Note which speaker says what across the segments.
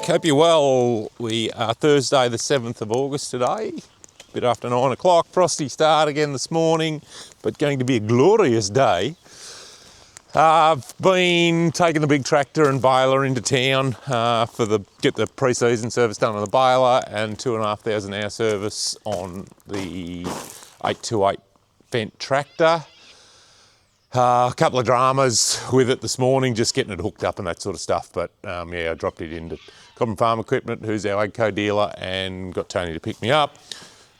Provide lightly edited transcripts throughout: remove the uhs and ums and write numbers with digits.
Speaker 1: back. Hope you're well. We are Thursday the 7th of August today, a bit after 9 o'clock. Frosty start again this morning, but going to be a glorious day. I've been taking the big tractor and baler into town get the pre-season service done on the baler and 2,500 hour service on the 828 Fendt tractor. A couple of dramas with it this morning, just getting it hooked up and that sort of stuff. But yeah, I dropped it into Cobram Farm Equipment, who's our AGCO dealer, and got Tony to pick me up.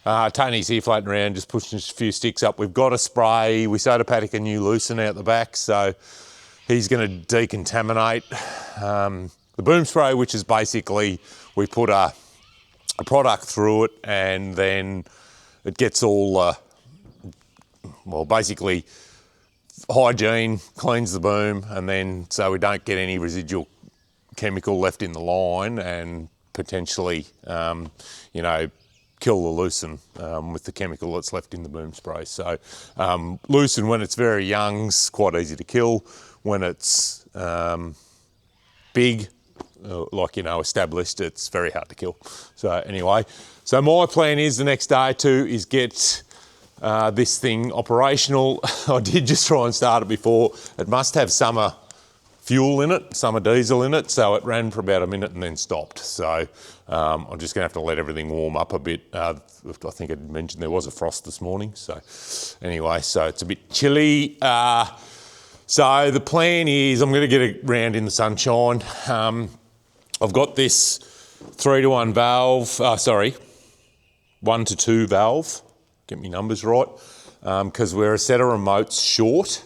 Speaker 1: Tony's here floating around, just pushing a few sticks up. We've got a spray. We sowed a paddock of new lucerne out the back, so he's going to decontaminate the boom spray, which is basically we put a product through it and then it gets all, well, basically hygiene, cleans the boom, and then so we don't get any residual chemical left in the line and potentially, you know, kill the lucerne with the chemical that's left in the boom spray. So lucerne, when it's very young, is quite easy to kill. When it's big, like, you know, established, it's very hard to kill. So anyway, so my plan is the next day is get this thing operational. I did just try and start it before. It must have summer fuel in it, summer diesel in it, so it ran for about a minute and then stopped. So I'm just gonna have to let everything warm up a bit. I think I mentioned there was a frost this morning, so anyway, so it's a bit chilly. So the plan is I'm gonna get it round in the sunshine. I've got this 3-to-1 valve, 1-to-2 valve, get me numbers right, because we're a set of remotes short.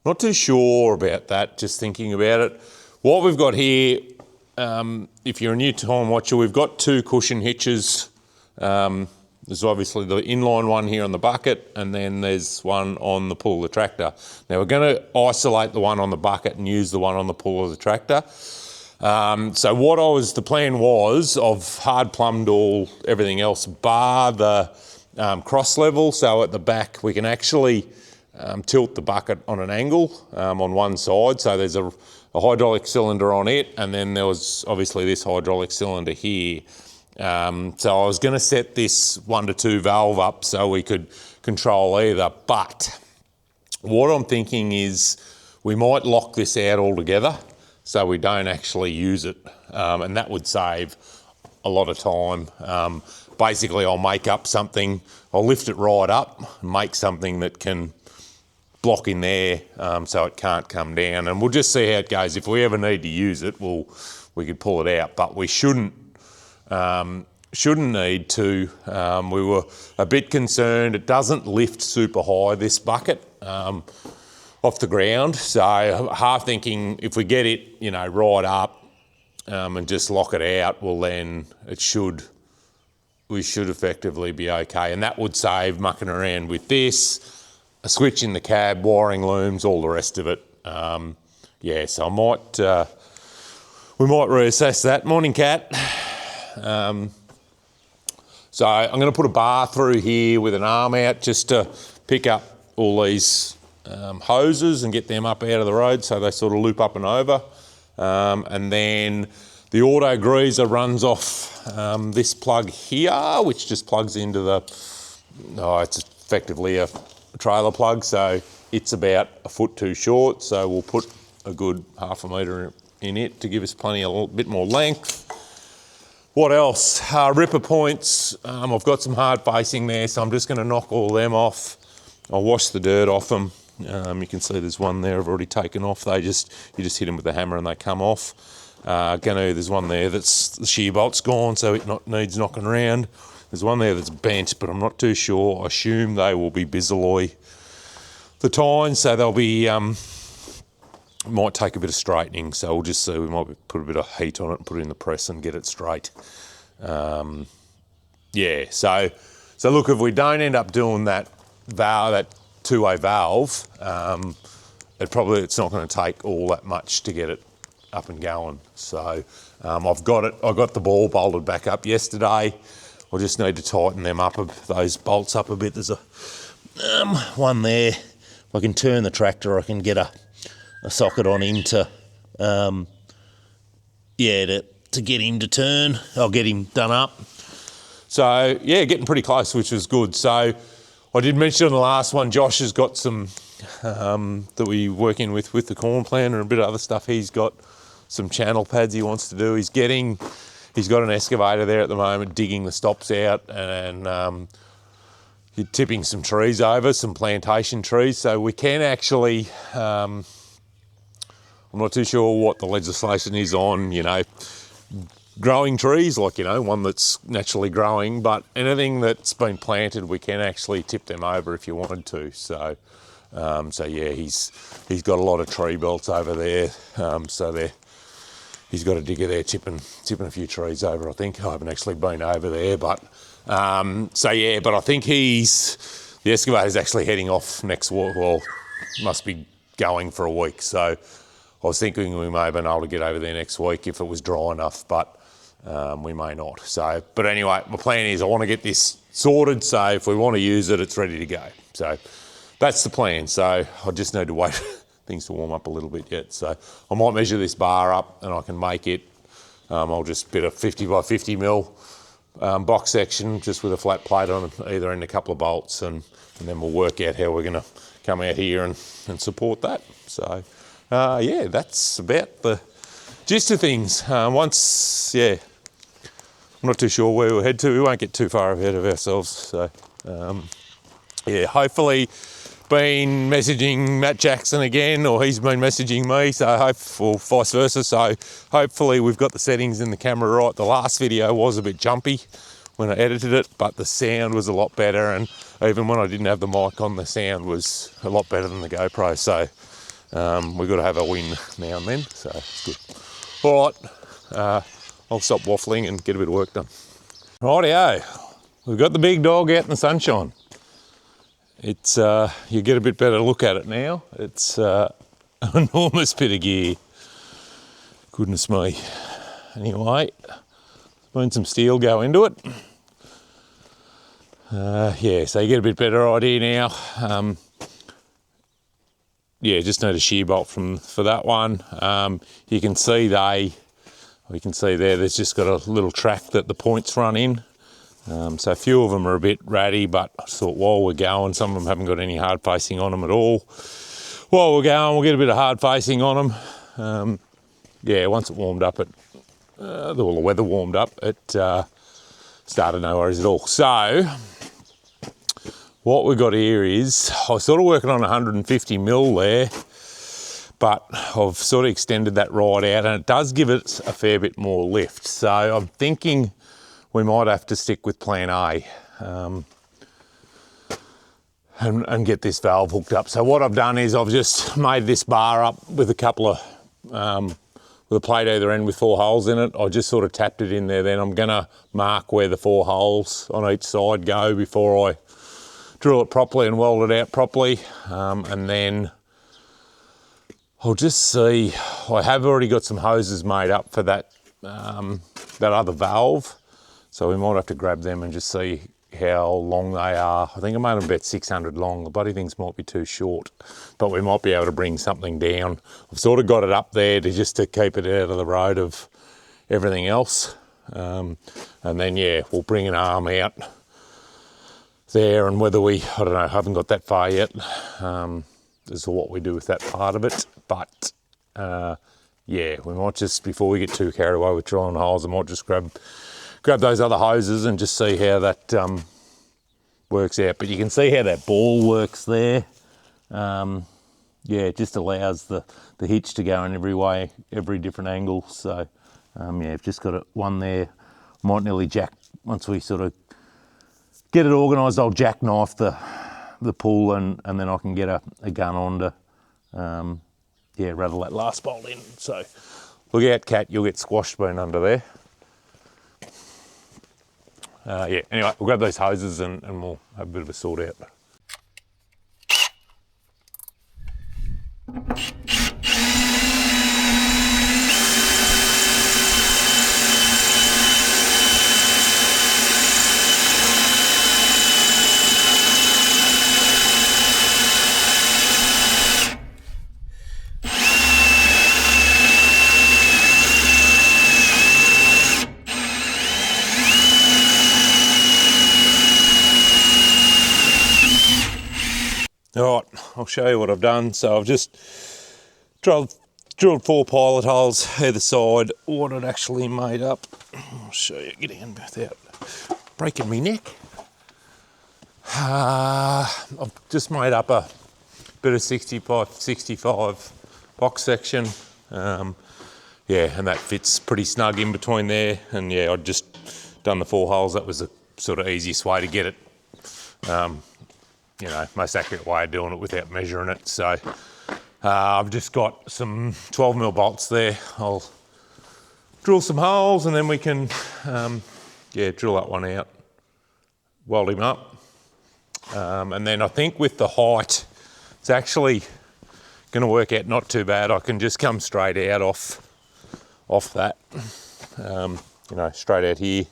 Speaker 1: Not too sure about that, just thinking about it. What we've got here, if you're a new time watcher, we've got 2 cushion hitches. There's obviously the inline one here on the bucket, and then there's one on the pull of the tractor. Now we're going to isolate the one on the bucket and use the one on the pull of the tractor. So the plan was I've hard plumbed everything else bar the cross level, so at the back we can actually tilt the bucket on an angle on one side. So there's a hydraulic cylinder on it, and then there was obviously this hydraulic cylinder here. So I was going to set this 1-to-2 valve up so we could control either, but what I'm thinking is we might lock this out altogether so we don't actually use it, and that would save a lot of time. Basically I'll make up something, I'll lift it right up, make something that can block in there so it can't come down, and we'll just see how it goes. If we ever need to use it, we could pull it out, but we shouldn't need to. We were a bit concerned. It doesn't lift super high, this bucket, off the ground. So half thinking if we get it, you know, right up and just lock it out, well then we should effectively be okay. And that would save mucking around with this, a switch in the cab, wiring looms, all the rest of it. Yeah, so we might reassess that. Morning, Cat. So I'm going to put a bar through here with an arm out just to pick up all these hoses and get them up out of the road so they sort of loop up and over. And then the auto greaser runs off this plug here, which just plugs into it's effectively a trailer plug, so it's about a foot too short, so we'll put a good 1/2 metre in it to give us a little bit more length. What else? Ripper points. I've got some hard facing there, so I'm just going to knock all them off. I'll wash the dirt off them. You can see there's one there I've already taken off. You just hit them with a hammer and they come off. There's one there that's the shear bolt's gone, so it needs knocking around. There's one there that's bent, but I'm not too sure. I assume they will be Bisalloy the tines, so they'll be might take a bit of straightening, so we'll just see. We might put a bit of heat on it and put it in the press and get it straight. Yeah, so look, if we don't end up doing that valve, that 2-way valve, it's not going to take all that much to get it up and going. So I got the ball bolted back up yesterday. I just need to tighten them up, those bolts up a bit. There's a one there. If I can turn the tractor, I can get a socket on into
Speaker 2: to get him to turn. I'll get him done up.
Speaker 1: So, yeah, getting pretty close, which was good. So, I did mention on the last one, Josh has got some that we're working with the corn planter and a bit of other stuff. He's got some channel pads he wants to do. He's got an excavator there at the moment, digging the stops out and tipping some trees over, some plantation trees. So we can actually, I'm not too sure what the legislation is on, growing trees, like, one that's naturally growing, but anything that's been planted, we can actually tip them over if you wanted to. So yeah, he's got a lot of tree belts over there. He's got a digger there tipping a few trees over, I think. I haven't actually been over there, but but I think the excavator's actually heading off next week. Well, must be going for a week. So I was thinking we may have been able to get over there next week if it was dry enough, but we may not. So, but anyway, my plan is I want to get this sorted, so if we want to use it, it's ready to go. So that's the plan. So I just need to wait things to warm up a little bit yet. So I might measure this bar up and I can make it. I'll just bit a 50 by 50 mil box section just with a flat plate on either end, a couple of bolts, and then we'll work out how we're going to come out here and support that. So yeah, that's about the gist of things. I'm not too sure where we'll head to. We won't get too far ahead of ourselves. So yeah, hopefully been messaging Matt Jackson again, or he's been messaging me, or vice versa. So hopefully we've got the settings in the camera right. The last video was a bit jumpy when I edited it, but the sound was a lot better, and even when I didn't have the mic on, the sound was a lot better than the GoPro. So we've got to have a win now and then, so it's good. All right, I'll stop waffling and get a bit of work done. Rightio, we've got the big dog out in the sunshine. It's you get a bit better look at it now. It's an enormous bit of gear. Goodness me. Anyway, there's been some steel go into it. Yeah, so you get a bit better idea now. Yeah, just need a shear bolt for that one. You can see there, there's just got a little track that the points run in. So a few of them are a bit ratty, but I thought while we're going, some of them haven't got any hard facing on them at all. While we're going, we'll get a bit of hard facing on them. Yeah, once it warmed up, the weather warmed up, it started no worries at all. So what we've got here is, I was sort of working on 150 mil there, but I've sort of extended that right out, and it does give it a fair bit more lift. So I'm thinking we might have to stick with plan A and get this valve hooked up. So what I've done is I've just made this bar up with a couple of, with a plate either end with 4 holes in it. I just sort of tapped it in there. Then I'm gonna mark where the 4 holes on each side go before I drill it properly and weld it out properly. And then I'll just see, I have already got some hoses made up for that, that other valve. So we might have to grab them and just see how long they are. I think I made them about 600 long. The bloody things might be too short, but we might be able to bring something down. I've sort of got it up there just to keep it out of the road of everything else. And then, yeah, we'll bring an arm out there, and whether I don't know, haven't got that far yet as to what we do with that part of it. But yeah, we might just, before we get too carried away with drilling holes, I might just grab those other hoses and just see how that works out. But you can see how that ball works there. Yeah, it just allows the hitch to go in every way, every different angle. So yeah, I've just got one there. Might nearly jack, once we sort of get it organised, I'll jackknife the pull, and then I can get a gun on to yeah, rattle that last bolt in. So look out, Cat, you'll get squashed being under there. Yeah, anyway, we'll grab those hoses and we'll have a bit of a sort out. All right, I'll show you what I've done. So I've just drilled 4 pilot holes either side. What it actually made up, I'll show you, get in without breaking my neck. I've just made up a bit of 60x65 box section. Yeah, and that fits pretty snug in between there. And yeah, I'd just done the 4 holes. That was the sort of easiest way to get it. You know, most accurate way of doing it without measuring it. So I've just got some 12mm bolts there. I'll drill some holes and then we can, yeah, drill that one out, weld him up. And then I think with the height, it's actually going to work out not too bad. I can just come straight out off that, you know, straight out here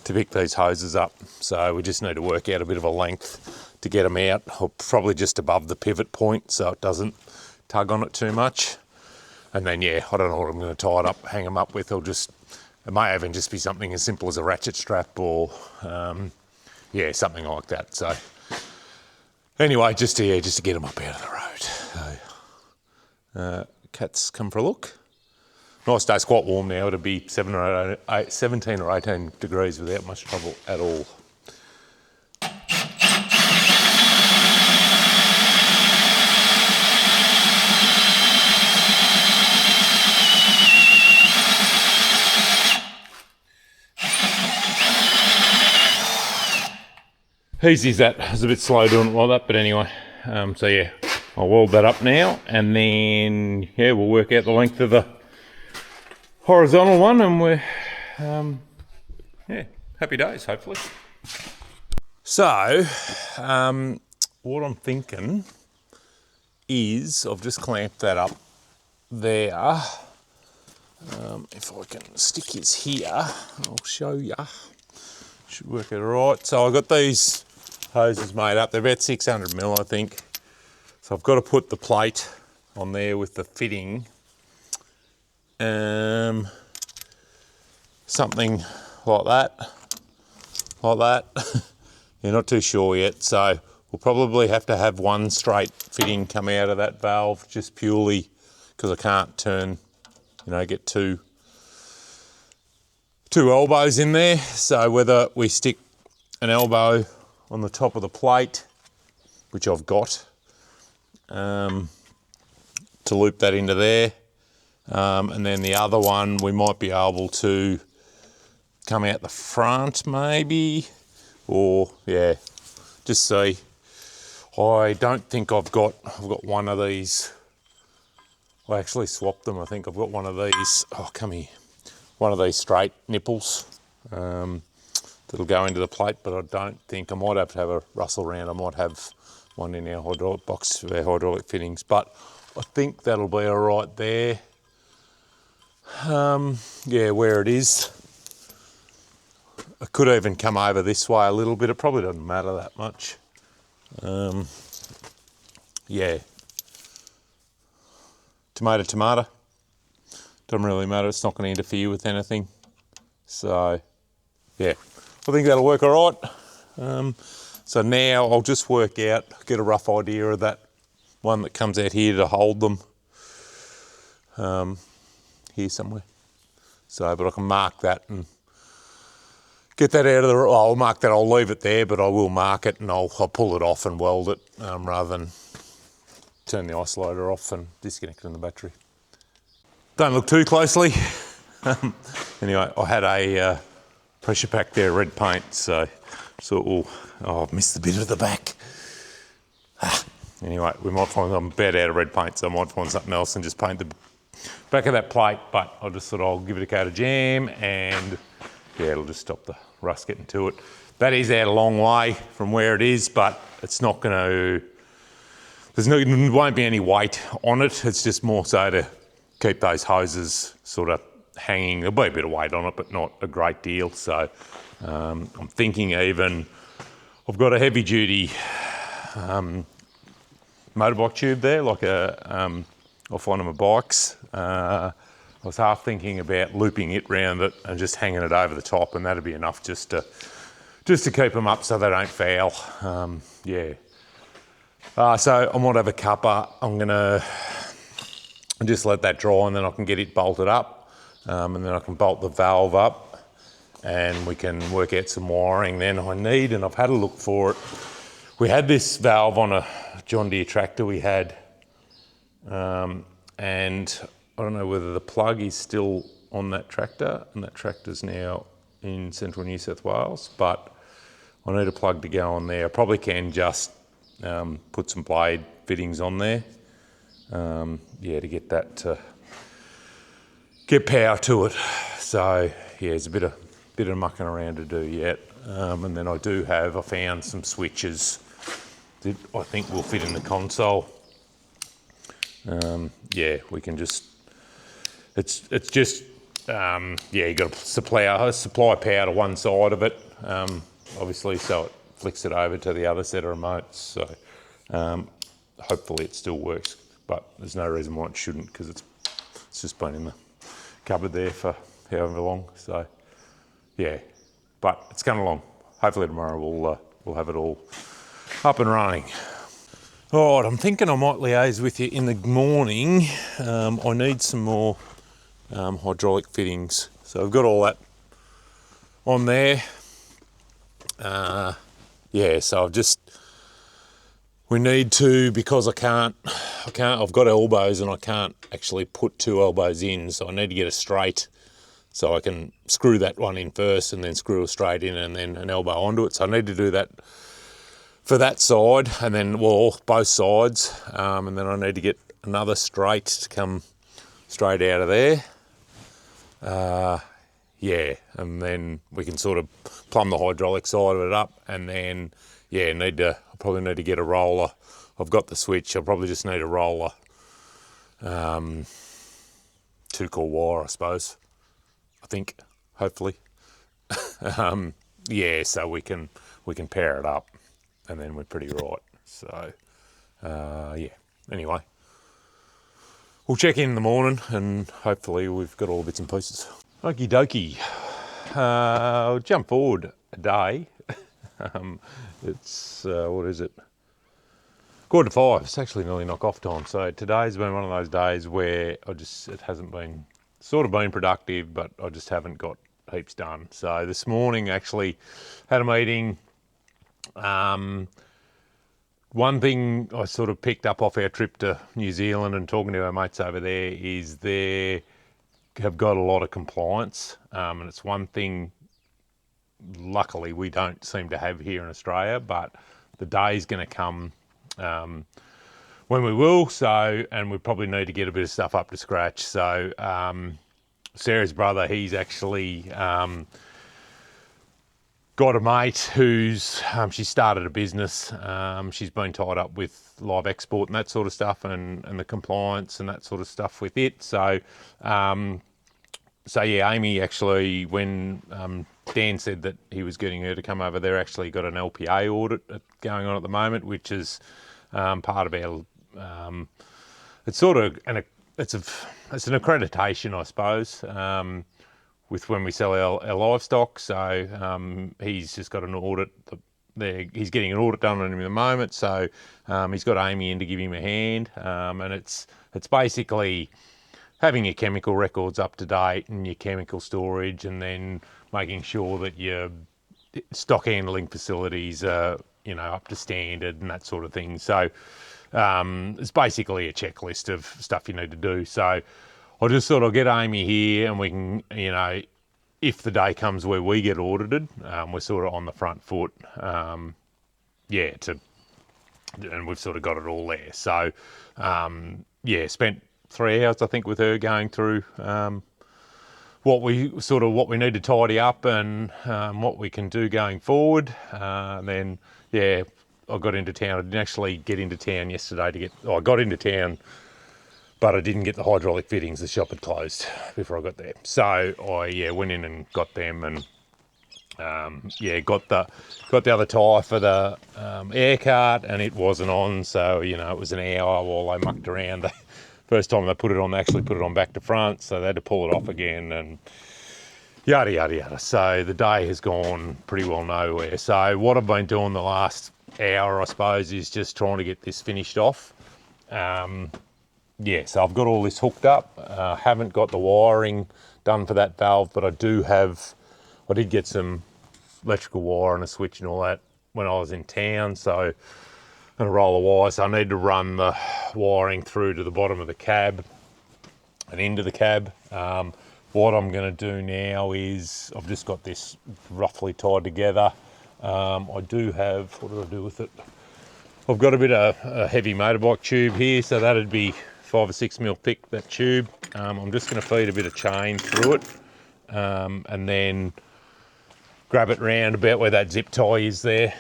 Speaker 1: to pick these hoses up. So we just need to work out a bit of a length to get them out, or probably just above the pivot point so it doesn't tug on it too much. And then, yeah, I don't know what I'm going to tie it up, hang them up with, or just, it may even just be something as simple as a ratchet strap or, yeah, something like that. So anyway, just to get them up out of the road. So, cats come for a look. Nice day, it's quite warm now. It'll be 17 or 18 degrees without much trouble at all. Easy as that. I was a bit slow doing it like that, but anyway. So yeah, I'll weld that up now, and then yeah, we'll work out the length of the horizontal one, and we're yeah, happy days hopefully. So what I'm thinking is I've just clamped that up there. If I can stick his here, I'll show you. Should work it all right. So I've got these hoses made up. They're about 600mm, I think. So I've got to put the plate on there with the fitting. Something like that. You're not too sure yet. So we'll probably have to have one straight fitting come out of that valve, just purely because I can't turn, you know, get two elbows in there. So whether we stick an elbow on the top of the plate, which I've got, to loop that into there, and then the other one we might be able to come out the front maybe, or yeah, just see. I don't think I've got one of these. I actually swapped them. I think I've got one of these. Oh, come here. One of these straight nipples that'll go into the plate, but I don't think, I might have to have a rustle around. I might have one in our hydraulic box for our hydraulic fittings, but I think that'll be all right there. Yeah, where it is. I could even come over this way a little bit. It probably doesn't matter that much. Yeah. Tomato, tomato. Doesn't really matter, it's not going to interfere with anything. So, yeah, I think that'll work all right. So now I'll just work out, get a rough idea of that one that comes out here to hold them. Here somewhere. So, but I can mark that and get that out of the, I'll mark that, I'll leave it there, but I will mark it and I'll pull it off and weld it rather than turn the isolator off and disconnect it from the battery. Don't look too closely. Anyway, I had a pressure pack there, red paint, so oh, I've missed the bit of the back. Anyway, we might find, I'm about out of red paint, so I might find something else and just paint the back of that plate, but I just thought I'll give it a coat of jam and yeah, it'll just stop the rust getting to it. That is out a long way from where it is, but it's not going to, there won't be any weight on it. It's just more so to keep those hoses sort of hanging. There'll be a bit of weight on it, but not a great deal. So I'm thinking even, I've got a heavy duty motorbike tube there, like off one of my bikes. I was half thinking about looping it round it and just hanging it over the top, and that'd be enough just to keep them up so they don't foul. Yeah. So I might have a cuppa. I'm going to just let that dry and then I can get it bolted up, and then I can bolt the valve up and we can work out some wiring then I need, and I've had a look for it. We had this valve on a John Deere tractor we had, and I don't know whether the plug is still on that tractor, and that tractor's now in central New South Wales, but I need a plug to go on there. I probably can just put some blade fittings on there, to get that to get power to it. So yeah, there's a bit of mucking around to do yet, and then I found some switches that I think will fit in the console. We can just, it's just, you got to supply power to one side of it, obviously, so it flicks it over to the other set of remotes. So hopefully it still works, but there's no reason why it shouldn't, because it's just been in the cupboard there for however long. So yeah, but it's coming along. Hopefully tomorrow we'll have it all up and running. All right, I'm thinking I might liaise with you in the morning. I need some more hydraulic fittings. So I've got all that on there. So we need to, because I've got elbows and I can't actually put two elbows in, so I need to get a straight so I can screw that one in first and then screw a straight in and then an elbow onto it. So I need to do that for that side, and then, both sides, and then I need to get another straight to come straight out of there. And then we can sort of plumb the hydraulic side of it up, and then, I probably need to get a roller. I've got the switch, I'll probably just need a roller. 2-core wire, I suppose. I think, hopefully. So we can pair it up, and then we're pretty right. So, anyway. We'll check in the morning, and hopefully we've got all the bits and pieces. Okie dokie. I'll jump forward a day. It's, what is it? 4:45. It's actually nearly knock-off time. So today's been one of those days where it hasn't been, sort of been productive, but I just haven't got heaps done. So this morning actually had a meeting. One thing I sort of picked up off our trip to New Zealand and talking to our mates over there is they have got a lot of compliance, and it's one thing luckily we don't seem to have here in Australia, but the day's going to come when we will, and we probably need to get a bit of stuff up to scratch. So Sarah's brother, he's actually got a mate who's, she started a business. She's been tied up with live export and that sort of stuff, and the compliance and that sort of stuff with it. So, Amy actually, when Dan said that he was getting her to come over, they're actually got an LPA audit going on at the moment, which is part of our, it's an accreditation, I suppose, with when we sell our livestock. So he's just got an audit he's getting an audit done on him at the moment. So he's got Amy in to give him a hand, and it's basically having your chemical records up to date and your chemical storage, and then making sure that your stock handling facilities are, up to standard and that sort of thing. So it's basically a checklist of stuff you need to do. So I'll just sort of get Amy here, and we can, if the day comes where we get audited, we're sort of on the front foot, and we've sort of got it all there. So, spent 3 hours, I think, with her going through what we need to tidy up and what we can do going forward. Then, I got into town. I didn't actually get into town yesterday I got into town, but I didn't get the hydraulic fittings. The shop had closed before I got there. So I went in and got them, and got the other tyre for the air cart, and it wasn't on. So it was an hour while they mucked around. First time they put it on, they actually put it on back to front, so they had to pull it off again, and yada yada yada. So the day has gone pretty well nowhere. So what I've been doing the last hour, I suppose, is just trying to get this finished off. Yeah, so I've got all this hooked up. Haven't got the wiring done for that valve, but I did get some electrical wire and a switch and all that when I was in town, so, and a roll of wire, so I need to run the wiring through to the bottom of the cab and into the cab. What I'm going to do now is, I've just got this roughly tied together. I do have, what did I do with it? I've got a bit of a heavy motorbike tube here, so that'd be 5 or 6 mil thick, that tube. I'm just going to feed a bit of chain through it, and then grab it round about where that zip tie is there,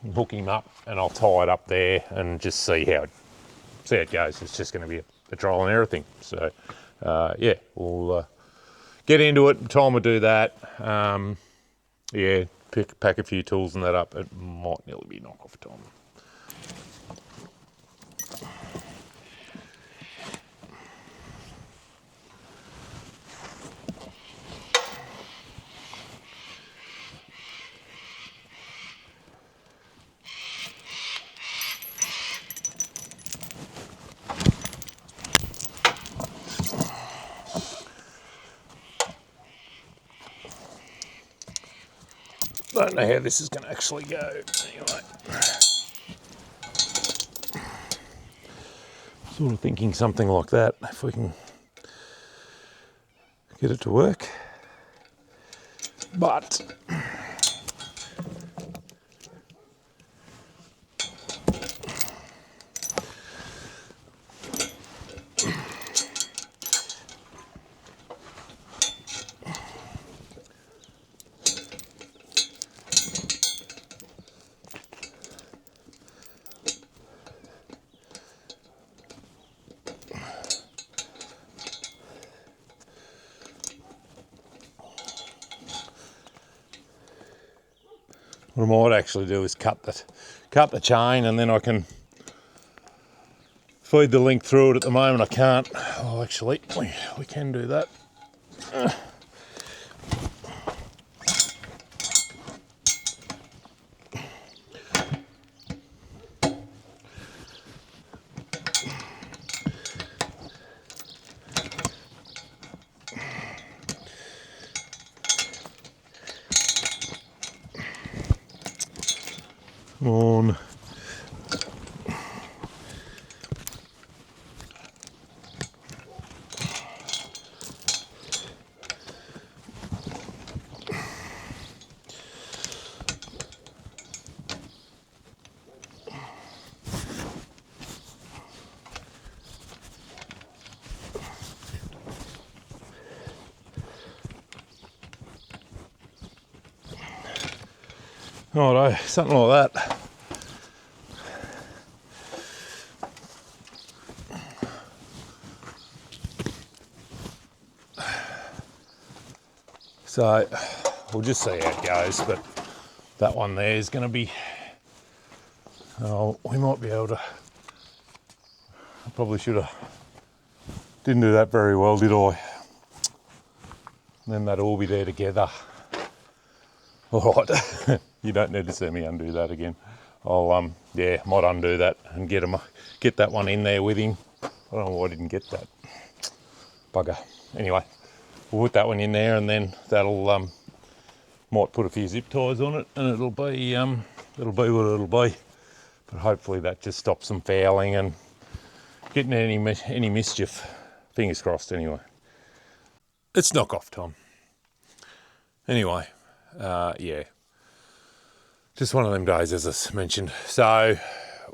Speaker 1: and hook him up, and I'll tie it up there and just see how it goes. It's just going to be a trial and error thing. So yeah, we'll get into it. Time to do that. Yeah, pack a few tools and that up. It might nearly be knock off time. Don't know how this is going to actually go. Anyway, sort of thinking something like that, if we can get it to work. But what I might actually do is cut the chain, and then I can feed the link through it. At the moment I can't. Oh, actually we can do that. On. Righto, something like that. So we'll just see how it goes, but that one there is going to be, oh, we might be able to, I probably should have, didn't do that very well, did I? And then that'll all be there together. All right, you don't need to see me undo that again. I'll, yeah, might undo that and get that one in there with him. I don't know why I didn't get that. Bugger. Anyway, we'll put that one in there, and then that'll, might put a few zip ties on it, and it'll be what it'll be. But hopefully that just stops them fouling and getting any mischief. Fingers crossed, anyway. It's knock off time. Anyway, yeah, just one of them days, as I mentioned. So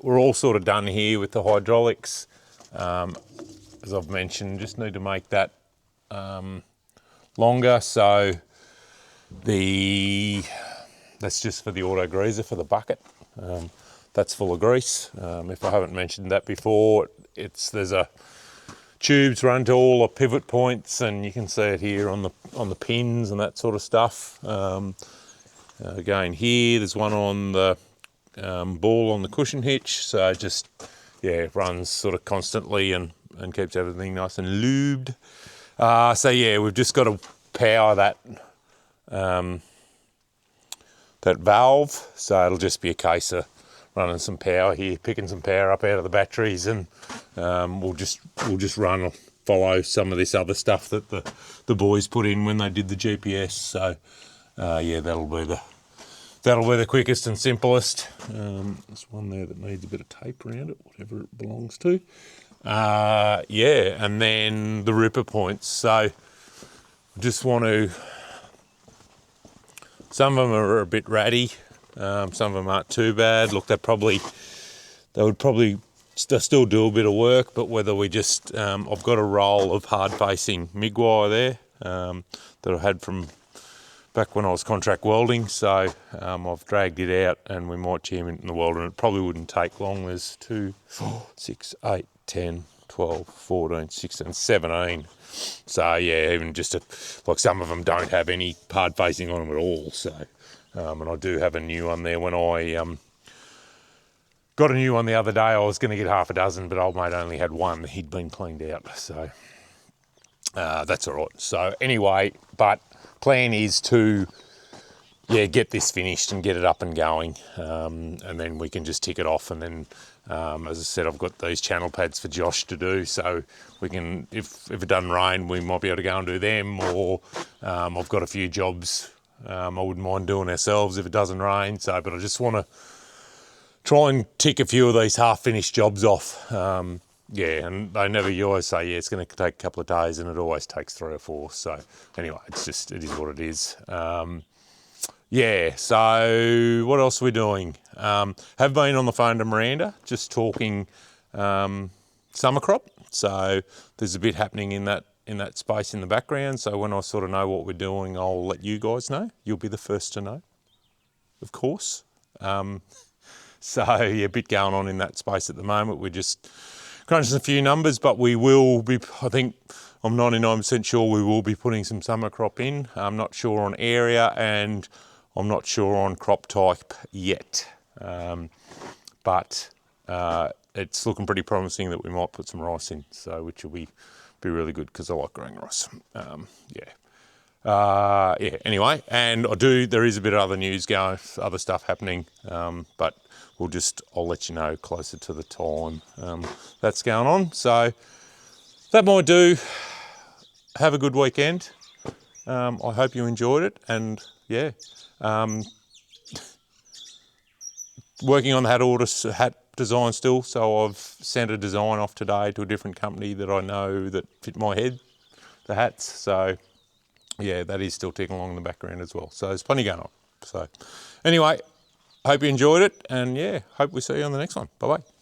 Speaker 1: we're all sort of done here with the hydraulics. As I've mentioned, just need to make that longer. So that's just for the auto greaser for the bucket. That's full of grease. If I haven't mentioned that before, there's a tubes run to all the pivot points, and you can see it here on the pins and that sort of stuff. Again, here there's one on the ball on the cushion hitch. So just, yeah, it runs sort of constantly and keeps everything nice and lubed. So yeah, we've just got to power that valve. So it'll just be a case of running some power here, picking some power up out of the batteries, and we'll just follow some of this other stuff that the boys put in when they did the GPS. So yeah, that'll be the quickest and simplest. There's one there that needs a bit of tape around it, whatever it belongs to. Yeah, and then the ripper points. So just want to. Some of them are a bit ratty. Some of them aren't too bad. Look, they would probably still do a bit of work, but whether we just, I've got a roll of hard-facing MIG wire there that I had from back when I was contract welding, so I've dragged it out and we might jam it in the welder, and it probably wouldn't take long. There's 2, 4, 6, 8, 10, 12, 14, 16, 17. So yeah, even just like some of them don't have any hard facing on them at all. So, and I do have a new one there. When I got a new one the other day, I was going to get half a dozen, but old mate only had one. He'd been cleaned out, so that's all right. So anyway, but plan is to get this finished and get it up and going, and then we can just tick it off. And then, as I said, I've got these channel pads for Josh to do, so we can, if it doesn't rain, we might be able to go and do them. Or I've got a few jobs I wouldn't mind doing ourselves if it doesn't rain. So, but I just want to try and tick a few of these half-finished jobs off. Yeah, and you always say, yeah, it's going to take a couple of days, and it always takes 3 or 4. So anyway, it is what it is. Yeah, so what else are we doing? Have been on the phone to Miranda, just talking summer crop. So there's a bit happening in that space in the background. So when I sort of know what we're doing, I'll let you guys know. You'll be the first to know, of course. So yeah, a bit going on in that space at the moment. We're just crunching a few numbers, but we will be, I think, I'm 99% sure we will be putting some summer crop in. I'm not sure on area, and I'm not sure on crop type yet. But it's looking pretty promising that we might put some rice in, so which will be really good because I like growing rice. Yeah, anyway, and there is a bit of other news going, other stuff happening, but I'll let you know closer to the time that's going on. So that might do. Have a good weekend. I hope you enjoyed it, and yeah, working on the hat design still. So I've sent a design off today to a different company that I know that fit my head, the hats. So yeah, that is still ticking along in the background as well. So there's plenty going on. So anyway, hope you enjoyed it, and yeah, hope we see you on the next one. Bye-bye.